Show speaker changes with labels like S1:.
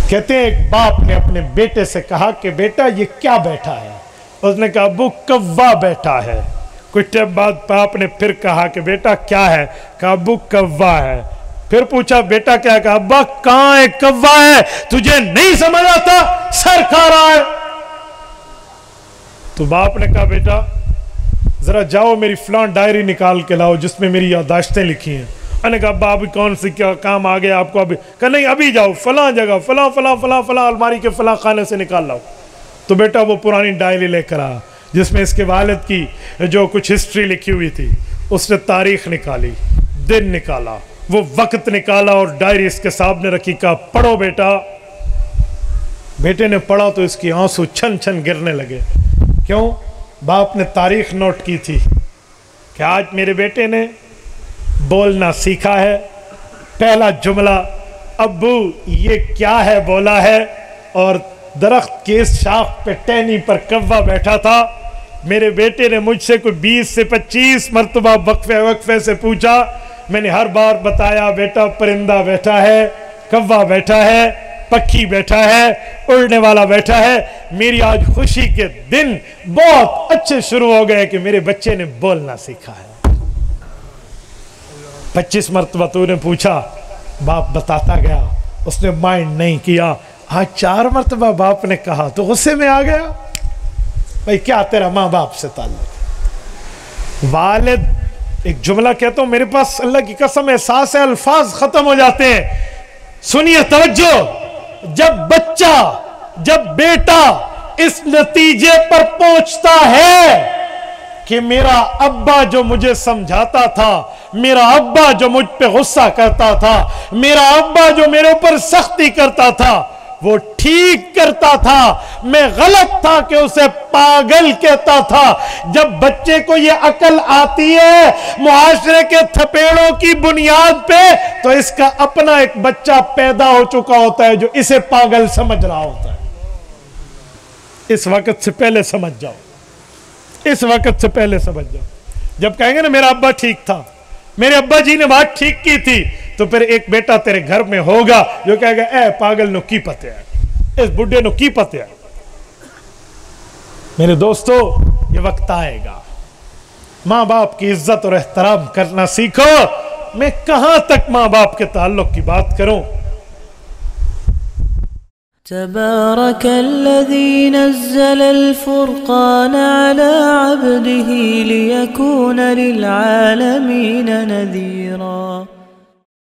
S1: کہتے ہیں ایک باپ نے اپنے بیٹے سے کہا کہ بیٹا یہ کیا بیٹھا ہے؟ اس نے کہا ابو کوا بیٹھا ہے۔ کچھ ٹائم بعد باپ نے پھر کہا کہ بیٹا کیا ہے؟ کہا ابو کوا ہے۔ پھر پوچھا بیٹا کیا؟ کہا ابا کہاں ہے؟ کوا ہے۔ تجھے نہیں سمجھ آتا؟ سر کھا رہا ہے۔ تو باپ نے کہا بیٹا ذرا جاؤ میری فلاں ڈائری نکال کے لاؤ جس میں میری یادداشتیں لکھی ہیں۔ میں نے کہا ابا ابھی کون سی کیا کام آ گیا آپ کو؟ ابھی کہا نہیں ابھی جاؤ فلاں جگہ فلاں فلاں فلاں فلاں الماری کے فلاں خانے سے نکال لاؤ۔ تو بیٹا وہ پرانی ڈائری لے کر آ جس میں اس کے والد کی جو کچھ ہسٹری لکھی ہوئی تھی۔ اس نے تاریخ نکالی، دن نکالا، وہ وقت نکالا اور ڈائری اس کے سامنے رکھی۔ کہا پڑھو بیٹا۔ بیٹے نے پڑھا تو اس کی آنسو چھن چھن گرنے لگے۔ کیوں؟ باپ نے تاریخ نوٹ کی تھی کہ آج میرے بیٹے نے بولنا سیکھا ہے۔ پہلا جملہ ابو یہ کیا ہے بولا ہے، اور درخت کی اس شاخ پہ ٹہنی پر کوا بیٹھا تھا۔ میرے بیٹے نے مجھ سے کوئی 20 سے 25 مرتبہ وقفے سے پوچھا۔ میں نے ہر بار بتایا بیٹا پرندہ بیٹھا ہے، کوا بیٹھا ہے، پکھی بیٹھا ہے، اڑنے والا بیٹھا ہے۔ میری آج خوشی کے دن بہت اچھے شروع ہو گئے کہ میرے بچے نے بولنا سیکھا ہے۔ 25 مرتبہ تو نے پوچھا، باپ بتاتا گیا، اس نے مائنڈ نہیں کیا۔ آج 4 مرتبہ باپ نے کہا تو غصے میں آ گیا۔ بھائی کیا تیرا ماں باپ سے تعلق؟ والد ایک جملہ کہتا ہوں، میرے پاس اللہ کی قسم احساس ہے الفاظ ختم ہو جاتے ہیں۔ سنیے توجہ، جب بیٹا اس نتیجے پر پہنچتا ہے کہ میرا ابا جو مجھے سمجھاتا تھا، میرا ابا جو مجھ پہ غصہ کرتا تھا، میرا ابا جو میرے اوپر سختی کرتا تھا وہ ٹھیک کرتا تھا، میں غلط تھا کہ اسے پاگل کہتا تھا۔ جب بچے کو یہ عقل آتی ہے معاشرے کے تھپیڑوں کی بنیاد پہ، تو اس کا اپنا ایک بچہ پیدا ہو چکا ہوتا ہے جو اسے پاگل سمجھ رہا ہوتا ہے۔ اس وقت سے پہلے سمجھ جاؤ، اس وقت سے پہلے سمجھ جاؤ۔ جب کہیں گے نا میرا ابا ٹھیک تھا، میرے ابا جی نے بات ٹھیک کی تھی، تو پھر ایک بیٹا تیرے گھر میں ہوگا جو کہے گا اے پاگل نو کی پتے ہے، اس بڈھے نو کی پتے ہے۔ میرے دوستو یہ وقت آئے گا، ماں باپ کی عزت اور احترام کرنا سیکھو۔ میں کہاں تک ماں باپ کے تعلق کی بات کروں؟
S2: تبارك الذي نزل الفرقان على عبده ليكون للعالمين نذيرا